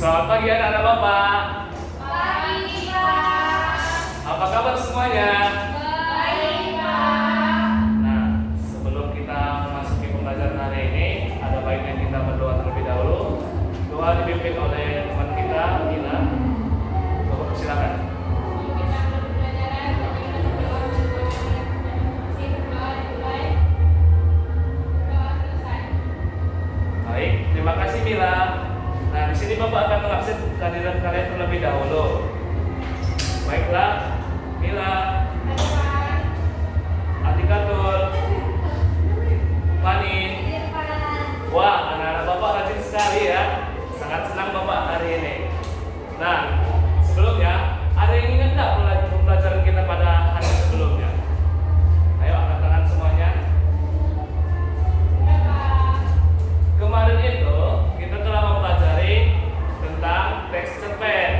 Selamat pagi anak-anak Bapak. Pagi, Pak. Apa kabar semuanya? Baik, Pak. Nah, sebelum kita memasuki pembelajaran hari ini, ada baiknya kita berdoa terlebih dahulu. Doa dipimpin oleh teman kita, Ina. Bapak silakan. Baik, terima kasih Mila. Nah, di sini Bapak akan mengabsen kehadiran kalian terlebih dahulu. Baiklah, Mila, Atikatul, Fani. Wah, anak-anak Bapak rajin sekali ya. Sangat senang Bapak hari ini. Nah, sebelumnya ada yang ingat nggak pelajaran kita pada hari sebelumnya? Ayo angkat tangan semuanya. Kemarin itu kita telah mempelajari tentang teks cerpen.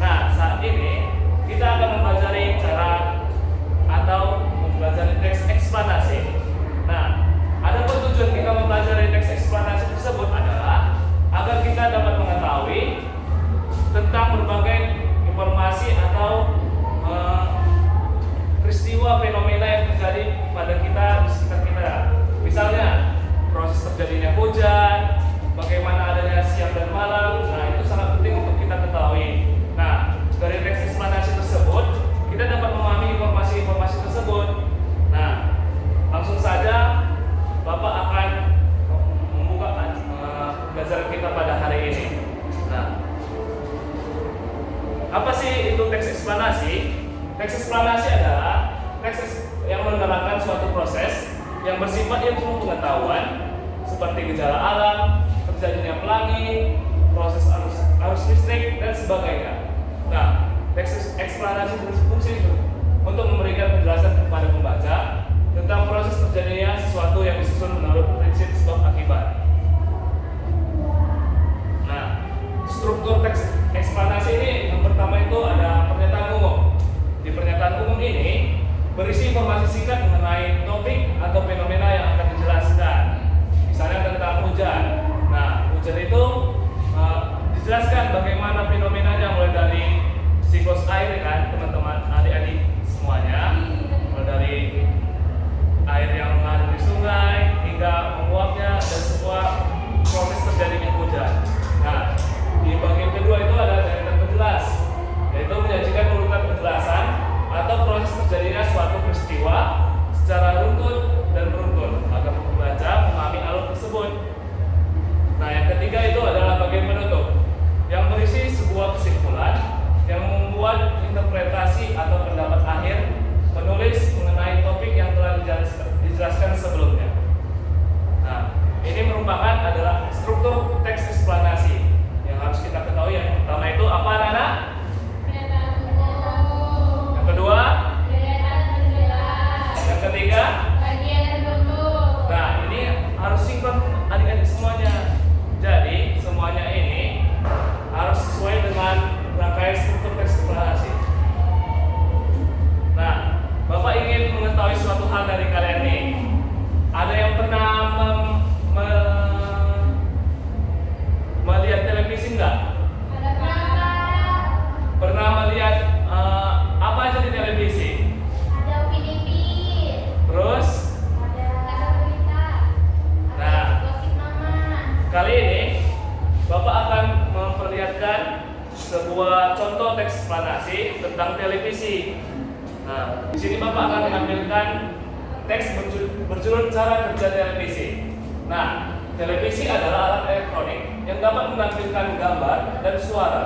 Nah, saat ini kita akan mempelajari cara atau mempelajari teks eksplanasi. Nah, adapun tujuan kita mempelajari teks eksplanasi tersebut adalah agar kita dapat mengetahui tentang berbagai informasi atau peristiwa fenomena yang terjadi pada kita di sekitar kita. Misalnya proses terjadinya hujan, bagaimana adanya siang dan malam. Nah, itu sangat penting untuk kita ketahui. Nah, dari teks eksplanasi tersebut kita dapat memahami informasi-informasi tersebut. Nah, langsung saja Bapak akan membuka pembelajaran kita pada hari ini. Nah, apa sih itu teks eksplanasi? Teks eksplanasi adalah teks yang menerangkan suatu proses yang bersifat ilmu pengetahuan seperti gejala alam, terjadinya pelangi, proses arus listrik dan sebagainya. Nah, teks eksplanasi berfungsi untuk memberikan penjelasan kepada pembaca tentang proses terjadinya sesuatu yang disusun menurut prinsip sebab akibat. Nah, struktur teks eksplanasi ini yang pertama itu ada pernyataan umum. Di pernyataan umum ini berisi informasi singkat mengenai topik atau fenomena yang akan dijelaskan. Misalnya tentang hujan. Nah, hujan itu dijelaskan bagaimana fenomenanya, mulai dari siklus air kan, teman-teman, adik-adik semuanya, mulai dari air yang mengalir di sungai hingga menguapnya dan semua proses terjadinya hujan. Nah, di bagian kedua itu ada deretan penjelas, yaitu menyajikan urutan penjelasan atau proses terjadinya suatu peristiwa secara runtut dan beruntun agar pembaca memahami alur tersebut. Nah, yang ketiga itu adalah bagian penutup yang berisi sebuah kesimpulan yang membuat interpretasi atau pendapat akhir penulis mengenai topik yang telah dijelaskan sebelumnya. Nah, ini merupakan adalah struktur teks eksplanasi yang harus kita ketahui. Yang pertama itu apa, anak-anak? Yang kedua? Yang ketiga? Nah, ini harus sinkron adik-adik semuanya. Jadi, semuanya ini harus sesuai dengan rangkaian struktur teks eksplanasi. Nah, Bapak ingin mengetahui suatu hal dari kalian nih. Ada yang pernah melihat televisi enggak? Pernah melihat apa aja di televisi? Terus? Nah, kali ini Bapak akan memperlihatkan sebuah contoh teks eksplanasi tentang televisi. Nah, di sini Bapak akan menampilkan teks berjudul cara kerja televisi. Nah, televisi adalah alat elektronik yang dapat menampilkan gambar dan suara.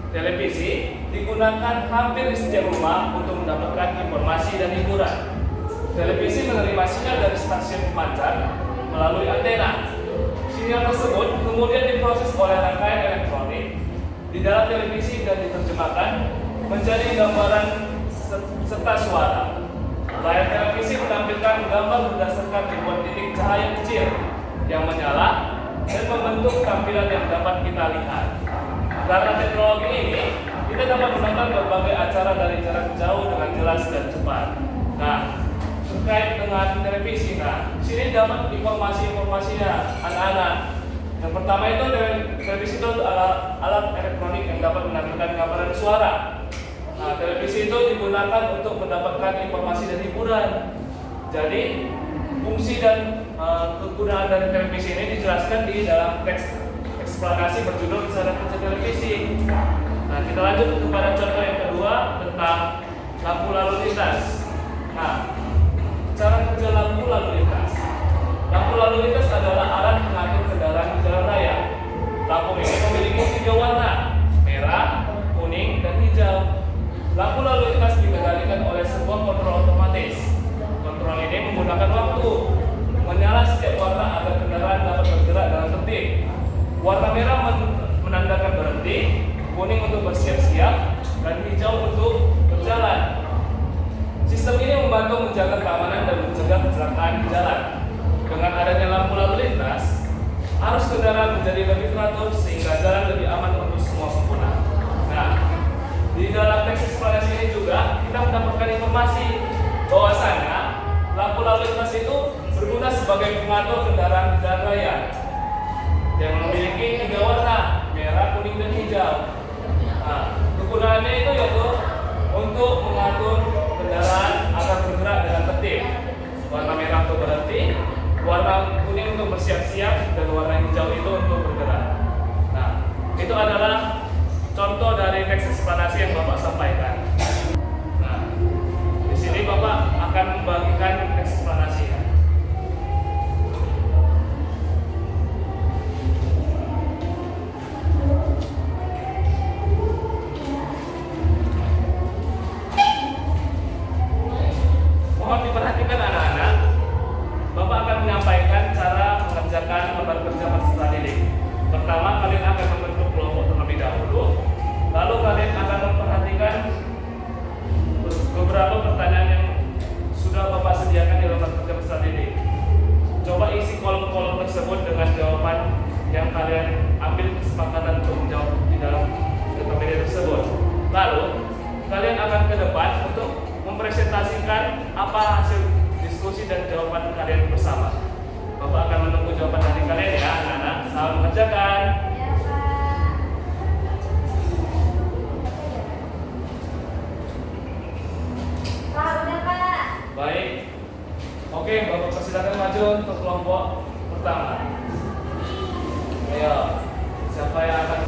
Televisi digunakan hampir di setiap rumah untuk mendapatkan informasi dan hiburan. Televisi menerima sinyal dari stasiun pemancar melalui antena. Sinyal tersebut kemudian diproses oleh rangkaian elektronik di dalam televisi dan diterjemahkan menjadi gambaran serta suara. Layar televisi menampilkan gambar berdasarkan ribuan titik cahaya kecil yang menyala dan membentuk tampilan yang dapat kita lihat. Karena teknologi ini, kita dapat menonton berbagai acara dari jarak jauh dengan jelas dan cepat. Nah, terkait dengan televisi, nah, di sini dapat informasi-informasinya anak-anak. Yang pertama itu televisi itu adalah alat elektronik yang dapat menampilkan gambaran suara. Nah, televisi itu digunakan untuk mendapatkan informasi dan hiburan. Jadi, fungsi dan kegunaan dari televisi ini dijelaskan di dalam teks eksplanasi berjudul cara kerja televisi. Nah, kita lanjut kepada contoh yang kedua tentang lampu lalu lintas. Nah, cara kerja lampu lalu lintas. Lampu lalu lintas adalah alat pengatur kendaraan di jalan raya. Lampu ini memiliki 3 warna, merah, kuning, dan hijau. Lampu lalu lintas dikendalikan oleh sebuah kontrol otomatis. Kontrol ini menggunakan waktu, menyala setiap warna agar kendaraan dapat bergerak dengan tertib. Warna merah menandakan berhenti, kuning untuk bersiap-siap, dan hijau untuk berjalan. Sistem ini membantu menjaga keamanan dan mencegah kecelakaan di jalan. Dengan adanya lampu lalu lintas, arus kendaraan menjadi lebih teratur sehingga jalan lebih aman untuk semua pengguna. Nah, di dalam teks eksplanasi ini juga kita mendapatkan informasi bahwasanya lampu lalu lintas itu berguna sebagai pengatur kendaraan di jalan raya yang memiliki 3 warna, merah, kuning, dan hijau. Nah, kegunaannya itu yaitu untuk mengatur kendaraan agar bergerak dengan tertib. Warna merah untuk berhenti, warna kuning untuk bersiap-siap, dan warna hijau itu untuk bergerak. Nah, itu adalah contoh dari teks eksplanasi yang Bapak sampaikan. Nah, di sini Bapak akan membagikan teks eksplanasi ya. Mohon diperhatikan anak-anak, Bapak akan menyampaikan cara mengerjakan lembar kerja peserta didik. Pertama, kalian akan membentuk kelompok terlebih dahulu, lalu kalian akan memperhatikan beberapa pertanyaan yang sudah Bapak sediakan di lembar kerja peserta didik. Coba isi kolom-kolom tersebut dengan jawaban yang kalian ambil kesepakatan untuk menjawab di dalam media tersebut. Lalu, kalian akan ke depan untuk mempresentasikan apa hasil diskusi dan jawaban kalian bersama. Bapak akan menunggu jawaban dari kalian ya, anak-anak. Selamat mengerjakan. Ya, Pak. Pak, udah, Pak. Baik. Oke, Bapak persilakan maju untuk kelompok pertama. Ayo, siapa yang akan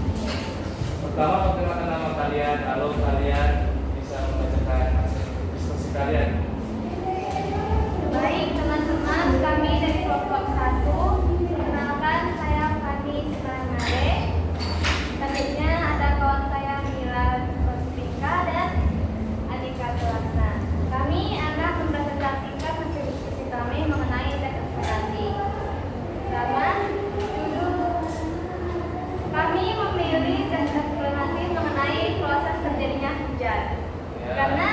pertama perkenalkan nama kalian, lalu kalian bisa membacakan hasil diskusi kalian. Baik, teman-teman, kami dari kelompok 1. Perkenalkan, saya Fani Sukarnare. Selanjutnya ada kawan saya Mila Rospika dan Andika Tulasna. Kami akan mempresentasikan hasil diskusi kami mengenai teks eksplanasi. Pertama, judul kami memilih teks eksplanasi mengenai proses terjadinya hujan. Ya. Karena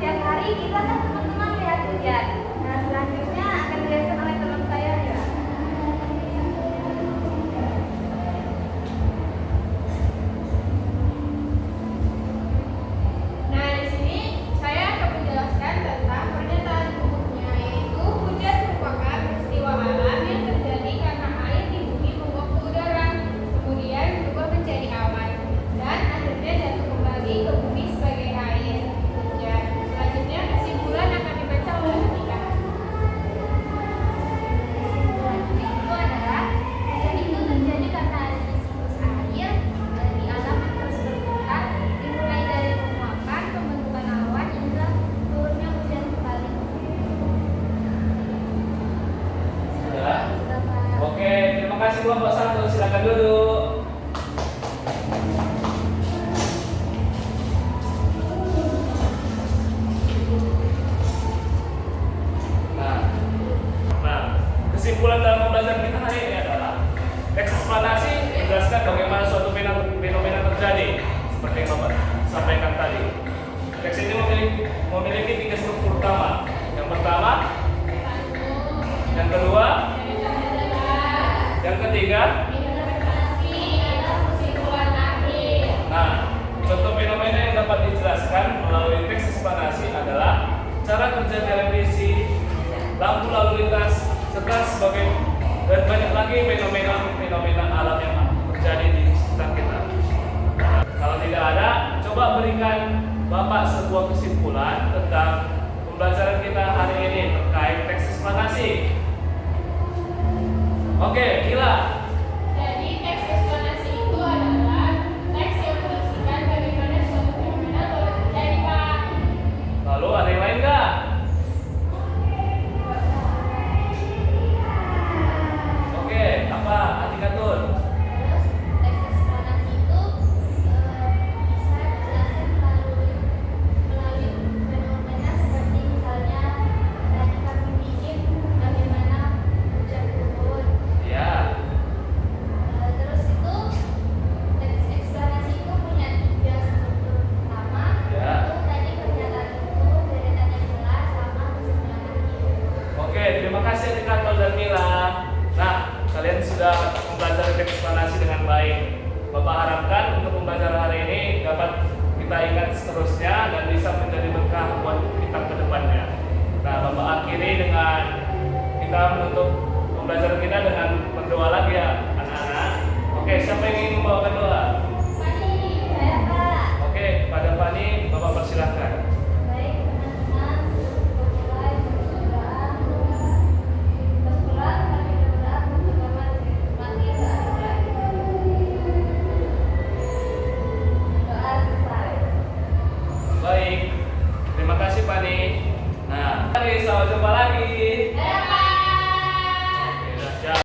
tiap hari kita kan teman-teman lihat hujan. Nah, selanjutnya akan dijelaskan oleh teman saya ya. Nah, di sini saya akan menjelaskan tentang pernyataan umumnya, yaitu hujan merupakan peristiwa alam yang terjadi karena air di bumi menguap ke udara, kemudian berubah menjadi awan, dan akhirnya jatuh kembali ke bumi sebagai air hujan. Selanjutnya kesimpulan akan dibaca oleh Andika. Kesimpulannya itu adalah hujan itu terjadi karena adanya siklus air di alam yang terus berputar, dimulai dari penguapan, pembentukan awan hingga turunnya hujan kembali. Sudah. Sudah, Pak. Oke, terima kasih kelompok 1. Silakan duduk. Nah, kesimpulan dalam pembelajaran kita hari ini adalah teks eksplanasi menjelaskan bagaimana suatu fenomena terjadi seperti yang Bapak sampaikan tadi. Teks ini memiliki 3 struktur utama. Yang pertama, yang kedua, yang ketiga. Nah, contoh fenomena yang dapat dijelaskan melalui teks eksplanasi adalah cara kerja televisi, lampu lalu lintas, serta sebagai dan banyak lagi fenomena alam Bapak sebuah kesimpulan tentang pembelajaran kita hari ini terkait teks eksplanasi. Oke, Mila. Jadi teks eksplanasi itu adalah teks yang menjelaskan bagaimana suatu fenomena boleh terjadi, Pak. Lalu ada yang lain nggak? Oke, apa Atika Tun? Terus teks eksplanasi itu bisa dijelaskan melalui fenomena seperti misalnya tadi kami bikin bagaimana hujan turun. Ya. Terus itu teks eksplanasi itu punya 3 struktur utama. Ya. Itu tadi pernyataan itu, deretan yang jelas, sama kesimpulan akhir. Oke, terima kasih Atika Tun dan Mila. Nah, kalian sudah mempelajari teks eksplanasi dengan baik. Bapak harapkan untuk pembelajaran hari ini dapat kita ingat seterusnya dan bisa menjadi berkah buat kita ke depannya. Nah, Bapak akhiri dengan kita menutup pembelajaran kita dengan berdoa lagi ya, anak-anak. Oke, siapa yang ingin membawakan doa? Tadi saya Pak. Oke, pada Fani, Bapak persilahkan.